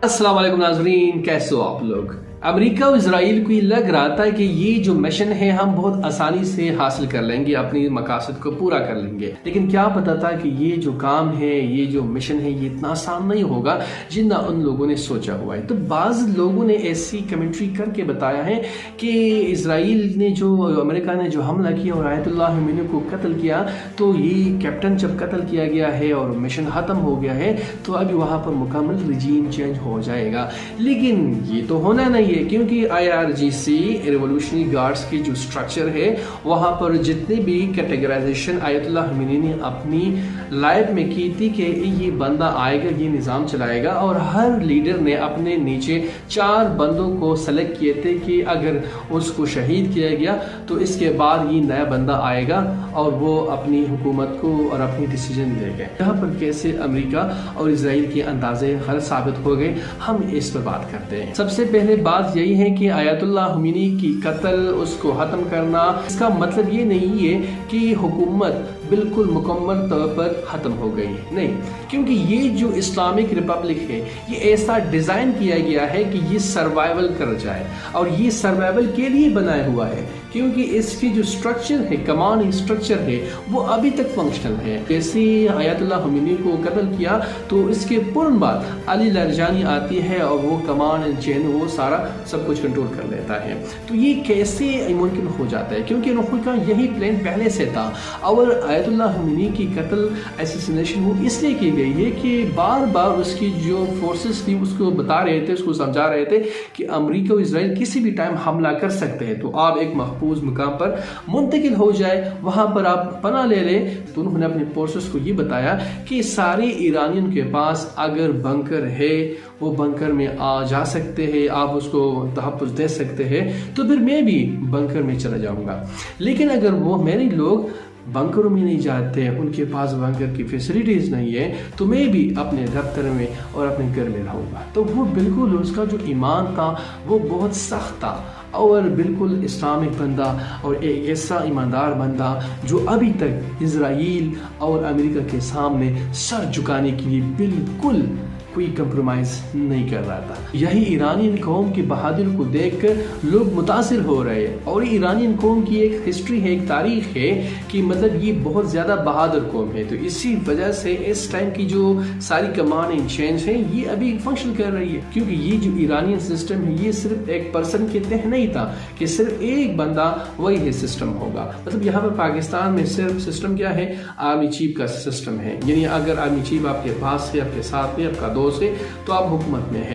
अस्सलाम वालेकुम नाज़रीन, कैसे हो आप लोग। अमेरिका और इजराइल को ये लग रहा था कि ये जो मिशन है हम बहुत आसानी से हासिल कर लेंगे, अपनी मकासद को पूरा कर लेंगे, लेकिन क्या पता था कि ये जो काम है, ये जो मिशन है, ये इतना आसान नहीं होगा जितना उन लोगों ने सोचा हुआ है। तो बाज़ लोगों ने ऐसी कमेंट्री करके बताया है कि इजराइल ने अमेरिका ने जो हमला किया और आयतुल्लाह ख़मीनी को कत्ल किया, तो ये कैप्टन जब कत्ल किया गया है और मिशन ख़त्म हो गया है तो अभी वहाँ पर मुकम्मल रिजीम चेंज हो जाएगा। लेकिन ये तो होना नहीं, क्योंकि IRGC रिवॉल्यूशनरी गार्ड्स की जो स्ट्रक्चर है वहाँ पर जितनी भी कैटेगराइजेशन आयतुल्लाह ख़मीनी ने अपनी लाइफ में की थी कि ये बंदा आएगा, ये निज़ाम चलाएगा, और हर लीडर ने अपने नीचे 4 बंदों को सेलेक्ट किए थे कि अगर उसको शहीद किया गया तो इसके बाद ये नया बंदा आएगा और वो अपनी हुकूमत को और अपनी डिसीजन देगा। यहाँ पर कैसे अमेरिका और इजराइल के अंदाजे गलत साबित हो गए, हम इस पर बात करते हैं। सबसे पहले बात यही है कि आयतुल्लाह ख़मीनी की कत्ल, उसको ख़त्म करना, इसका मतलब ये नहीं है कि हुकूमत बिल्कुल मुकम्मल तौर पर ख़त्म हो गई, नहीं, क्योंकि ये जो इस्लामिक रिपब्लिक है ये ऐसा डिज़ाइन किया गया है कि ये सर्वाइवल कर जाए, और ये सर्वाइवल के लिए बनाया हुआ है, क्योंकि इसकी जो स्ट्रक्चर है, कमांड स्ट्रक्चर है, वो अभी तक फंक्शनल है। जैसे आयतुल्लाह ख़मीनी को कत्ल किया तो इसके पूर्ण बाद अली लारजानी आती है और वो कमांड एंड चेन वो सारा सब कुछ कंट्रोल कर लेता है। तो ये कैसे मुमकिन हो जाता है, क्योंकि उनका यही प्लान पहले से था। और आयतुल्लाह ख़मीनी की कत्ल एसेसिनेशन वो इसलिए की गई है कि बार बार उसकी जो फोर्सेस थी उसको बता रहे थे, उसको समझा रहे थे कि अमेरिका और इजराइल किसी भी टाइम हमला कर सकते हैं, तो आप एक महफूज मुकाम पर मुंतकिल हो जाए, वहाँ पर आप पनाह ले ले। तो उन्होंने अपने फोर्सेस को ये बताया कि सारे ईरानियन के पास अगर बंकर है वो बंकर में आ जा सकते हैं, आप उसको तहफ़्फ़ुज़ दे सकते हैं, तो फिर मैं भी बंकर में चला जाऊँगा। लेकिन अगर वो मेरे लोग बंकरों में नहीं जाते, उनके पास बंकर की फैसिलिटीज़ नहीं है, तो मैं भी अपने दफ्तर में और अपने घर में रहूँगा। तो वो बिल्कुल उसका जो ईमान था वो बहुत सख्त था, और बिल्कुल इस्लामिक बंदा और एक ऐसा ईमानदार बंदा जो अभी तक इजराइल और अमेरिका के सामने सर झुकाने के लिए बिल्कुल कोई कंप्रोमाइज़ नहीं कर रहा था। यही ईरानियन कौम की बहादुरी को देखकर लोग मुतासिर हो रहे हैं, और ईरानियन कौम की एक हिस्ट्री है, एक तारीख है कि मतलब ये बहुत ज़्यादा बहादुर कौम है। तो इसी वजह से इस टाइम की जो सारी कमांड एंड चेंज है ये अभी फंक्शन कर रही है, क्योंकि ये जो ईरानियन सिस्टम है ये सिर्फ एक पर्सन के तहत नहीं था कि सिर्फ एक बंदा वही है सिस्टम होगा। मतलब यहाँ पर पाकिस्तान में सिर्फ सिस्टम क्या है, आर्मी चीफ का सिस्टम है, यानी अगर आर्मी चीफ आपके पास है, आपके साथ में, आपका दोस्त है, तो आप हुकूमत में है।